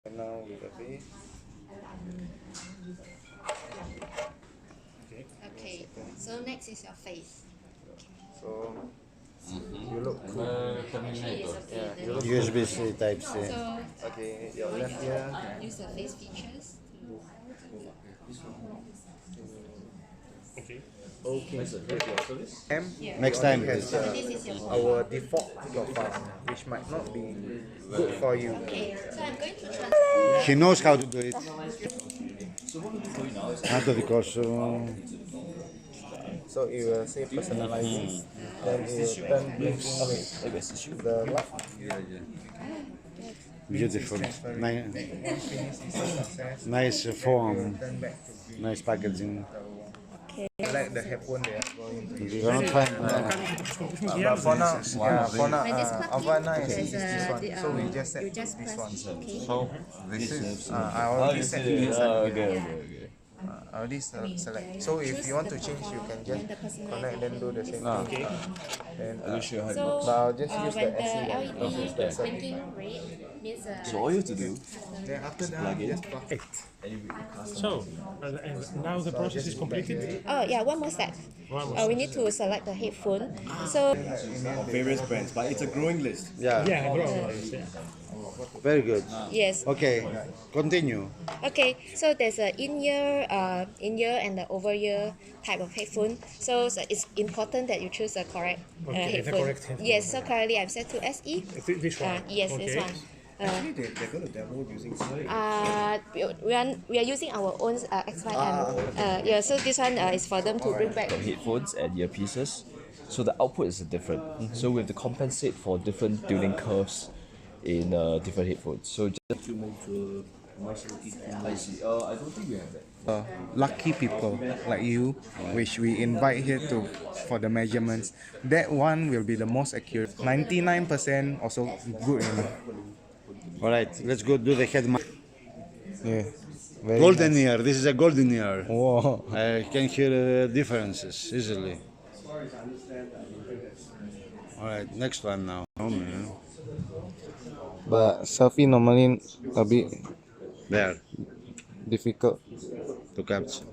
And now with the face. Okay, so next is your face. So you look cool. Actually, it's okay. Yeah, Then you look USB-C Type C. so okay. Your left ear. use the face features. Okay. Next time, has please. This is your our default profile, which might not be good for you. okay. So I'm going to transfer. He knows how to do it. Να το δικό σου. So it will say personalizing. Then it will turn blinking red. The light Beautiful. Nice, finish is a success. nice form. Turn back to green. Nice packaging. Like the headphone they are going to use. You cannot find. But for now, When this plug our in, now is there's this one. So we just set you just this press. one. Okay. So this is I already set this one. okay. I already select. So if you want to change, you can just connect, then do the same thing. Then, So but I'll just use when the the SE one. LED is blinking red, means So all you have to do Then after that, just plug it. So, now the process is completed. oh yeah, one more step. We need to select the headphone. So various brands, but it's a growing list. Yeah, Yeah, grow. Yeah. very good. yes. Okay, continue. Okay, so there's a in-ear and the over-ear type of headphone. So it's important that you choose the correct Okay, the headphone. correct headphone. Yes, so currently I'm set to SE. This one. Yes, this Okay. one. Actually, they're going to demo using We are using our own X5 yeah, so this one is for them to bring back. Headphones and earpieces, so the output is different. So we have to compensate for different tuning curves in different headphones. So just I see. I don't think we have that. Lucky people like you, which we invite here to for the measurements. That one will be the most accurate. 99% also good enough. All right, let's go do the head. Yeah. Very Golden nice. ear. This is a golden ear. Wow. I can hear differences easily. All right, next one now. Oh, man. But selfie normally a bit There, difficult. to capture.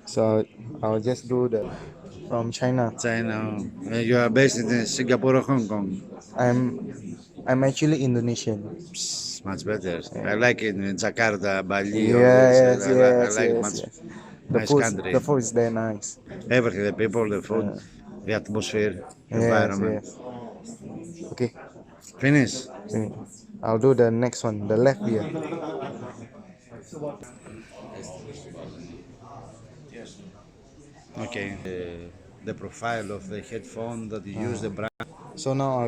So I'll just do the from China. China. You are based in Singapore or Hong Kong. I'm actually Indonesian. It's much better. I like it in Jakarta, Bali. Yes, I yes, like yes, much yes. The nice food, country. the food is very nice. Everything, the people, the food, the atmosphere, Yes, environment. yes. Okay, Finish. I'll do the next one, the left ear. Okay. The profile of the headphone that you use, the brand. So now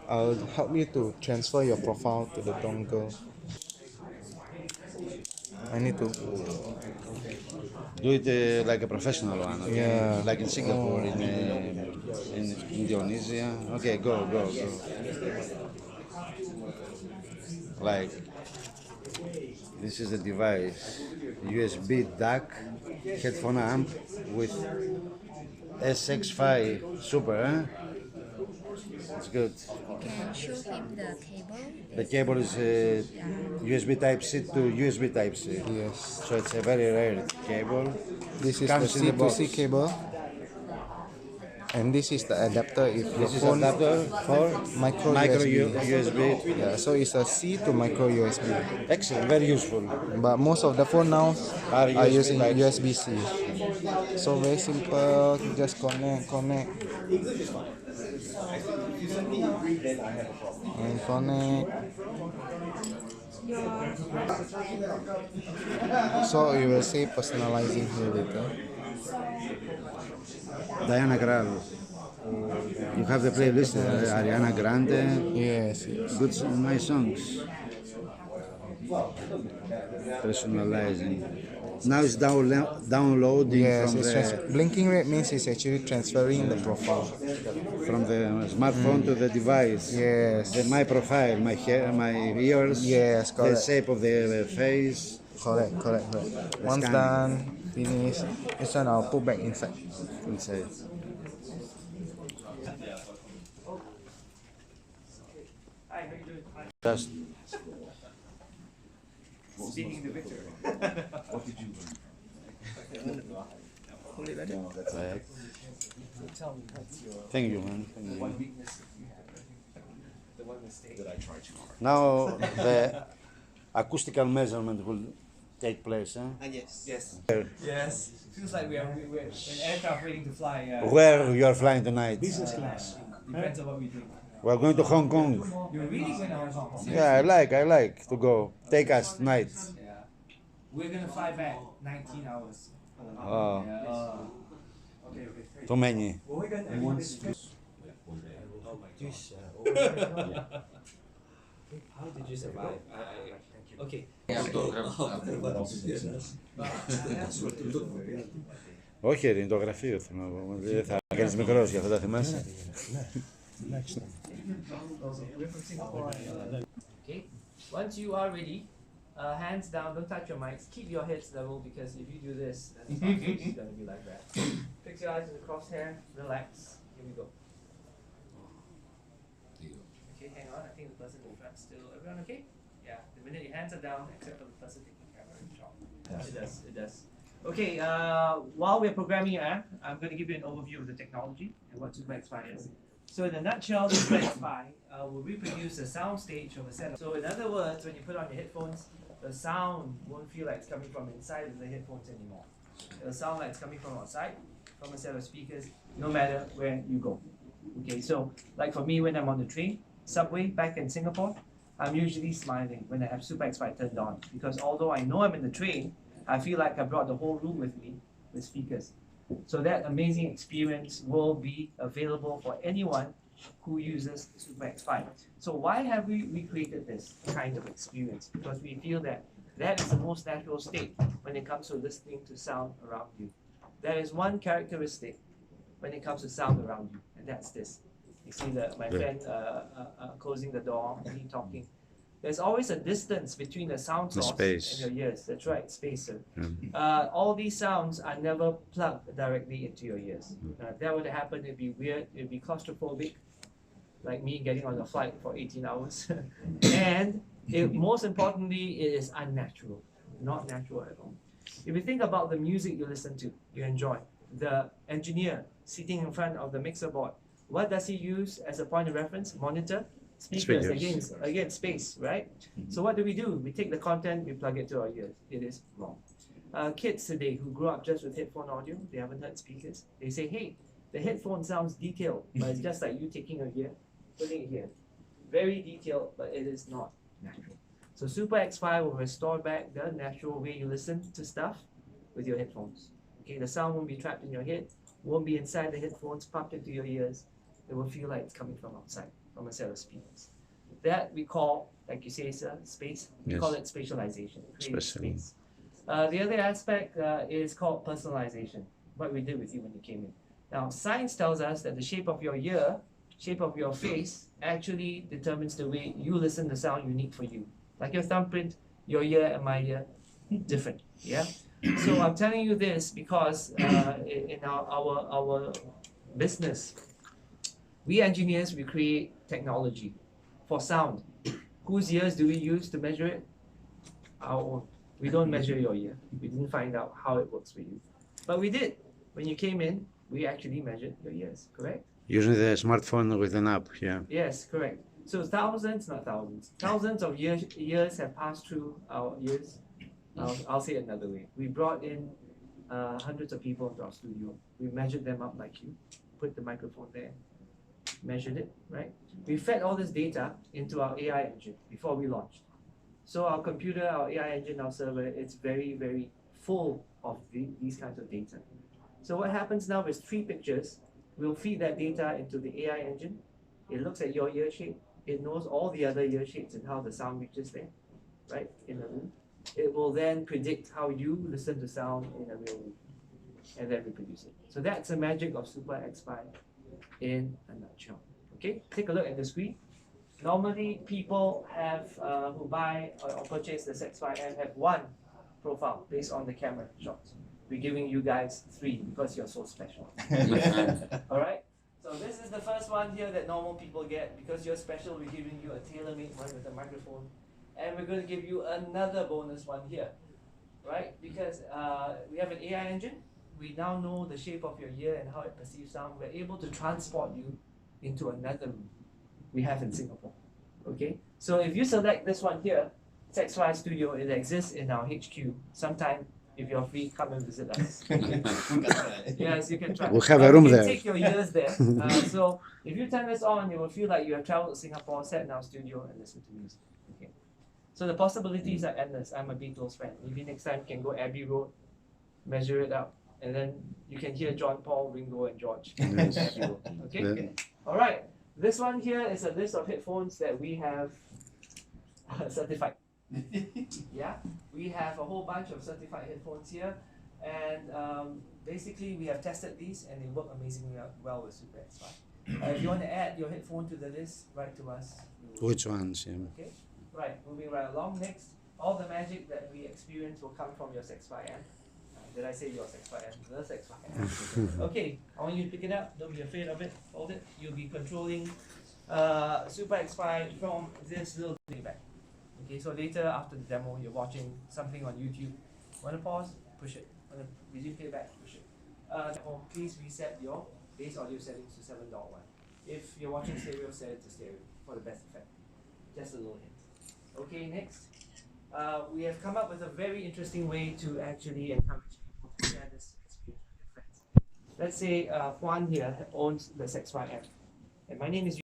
I'll help you to transfer your profile to the dongle. I need to. Do it like a professional one. Okay? Yeah. Like in Singapore, in Indonesia. Okay, go. Like this is the device, USB DAC headphone amp with SX5 Super. Huh? It's good. Can show him the cable. The cable is USB Type C to USB Type C. Yes. So it's a very rare cable. This is Comes the in the C2C box. cable. And this is the adapter if your This is phone adapter for micro USB. Yeah, so it's a C to micro USB. Excellent, very useful. But most of the phone now Are are using Type-C. USB-C. So very simple, just connect. And connect. So you will say personalizing here later. Diana Krall. You have the playlist, Ariana Grande, Yes. good, nice songs. Personalizing. Now it's downloading Yes, from blinking red means it's actually transferring the profile. the smartphone to the device. Yes. My profile, my hair, my ears, Yes, the correct. shape of the face. Correct. Once scanning. done, finish. This one I'll put back inside. Inside. Just Speaking the victor. What did you learn? back. Tell me, what's your Thank you, man. Thank you. one weakness that you have? The one mistake. That I try too hard. Now the acoustical measurement will take place. Yes. Yes. Where, Yes. Feels like we're in aircraft waiting to fly. where you are flying tonight? Business class. Depends on what we do. We are going to Hong Kong. You're really going to Hong Kong? Yeah, I like to go. Take us tonight. Yeah. We're going to fly back 19 hours. Oh, Yeah. too many. How did you survive? Okay. Όχι, είναι το γραφείο. Δεν θα κάνεις μικρός για αυτά τα θυμάσαι. Okay. Once you are ready, hands down, don't touch your mics. Keep your heads level because if you do this, then it's not going to be like that. Fix your eyes in the crosshair, relax. Here we go. Okay, hang on. I think the person in front still. Everyone okay? Yeah. The minute your hands are down, except for the person taking camera shot. It does. It does. Okay. While we're programming your app, I'm going to give you an overview of the technology and what Super X-Fi is. So in a nutshell, the Super X-Fi will reproduce the sound stage of a set. So in other words, when you put on your headphones, the sound won't feel like it's coming from inside of the headphones anymore. It'll sound like it's coming from outside, from a set of speakers, no matter where you go. Okay, so like for me, when I'm on the train, subway back in Singapore, I'm usually smiling when I have Super X-Fi turned on because although I know I'm in the train, I feel like I brought the whole room with me with speakers. So that amazing experience will be available for anyone who uses Super X-Fi. So why have we recreated this kind of experience? Because we feel that that is the most natural state when it comes to listening to sound around you. There is one characteristic when it comes to sound around you, and that's this. You see my friend closing the door, me talking. There's always a distance between the sound source and your ears. That's right, space. All these sounds are never plugged directly into your ears. If that were to happen, it'd be weird, it'd be claustrophobic, like me getting on a flight for 18 hours. And most importantly, it is unnatural, not natural at all. If you think about the music you listen to, you enjoy, the engineer sitting in front of the mixer board, what does he use as a point of reference? Monitor? Speakers. Again, space, right? So what do? We take the content, we plug it to our ears. It is wrong. Kids today who grew up just with headphone audio, they haven't heard speakers. They say, hey, the headphone sounds detailed, but it's just like you taking a ear, putting it here. Very detailed, but it is not natural. So Super X-Fi will restore back the natural way you listen to stuff with your headphones. Okay, the sound won't be trapped in your head, won't be inside the headphones, pumped into your ears. It will feel like it's coming from outside, from a set of speakers. That we call, like you say, sir, space. We call it spatialization, creative space. The other aspect is called personalization, what we did with you when you came in. Now, science tells us that the shape of your ear, shape of your face, actually determines the way you listen to sound unique for you. Like your thumbprint, your ear and my ear, different, yeah? So I'm telling you this because in our business, we engineers, we create technology for sound. Whose ears do we use to measure it? Our own. We don't measure your ear. We didn't find out how it works for you. But we did. When you came in, we actually measured your ears, correct? Using the smartphone with an app, yeah. Yes, correct. So thousands of years have passed through our ears. I'll say it another way. We brought in hundreds of people into our studio. We measured them up like you, put the microphone there, measured it, right? We fed all this data into our AI engine before we launched. So our computer, our AI engine, our server, it's very, very full of these kinds of data. So what happens now is 3 pictures. We'll feed that data into the AI engine. It looks at your ear shape. It knows all the other ear shapes and how the sound reaches there, right, in the room. It will then predict how you listen to sound in a real room and then reproduce it. So that's the magic of Super X-Fi in a nutshell. Okay, take a look at the screen. Normally, people have who buy or purchase the X-Fi and have 1 profile based on the camera shots. We're giving you guys 3 because you're so special. All right. So So this is the first one here that normal people get. Because you're special, we're giving you a tailor-made one with a microphone. And we're going to give you another bonus one here, right? Because we have an AI engine. We now know the shape of your ear and how it perceives sound. We're able to transport you into another room we have in Singapore. Okay? So if you select this one here, X-Fi Studio, it exists in our HQ. Sometime, if you're free, come and visit us. Yes, you can try. We'll have a room you can there. take your ears there. So if you turn this on, you will feel like you have traveled to Singapore, sat in our studio, and listened to music. Okay. So the possibilities are endless. I'm a Beatles fan. Maybe next time you can go Abbey Road, measure it out, and then you can hear John, Paul, Ringo, and George. Okay? Yeah. All right. This one here is a list of headphones that we have certified. Yeah, we have a whole bunch of certified headphones here, and basically we have tested these and they work amazingly well with Super X-Fi. If you want to add your headphone to the list, write to us. Which ones? Yeah. Okay, right, moving right along. Next, all the magic that we experience will come from your X-Fi amp. Did I say your X-Fi amp? The X-Fi amp. Okay, I want you to pick it up. Don't be afraid of it. Hold it. You'll be controlling Super X-Fi from this little playback. Okay, so later after the demo, you're watching something on YouTube. Want to pause? Push it. Want to resume playback? Push it. Please reset your base audio settings to 7.1. If you're watching stereo, set it to stereo for the best effect. Just a little hint. Okay, next. We have come up with a very interesting way to actually encourage people to share this experience with their friends. Let's say Juan here owns the X-Fi app, and my name is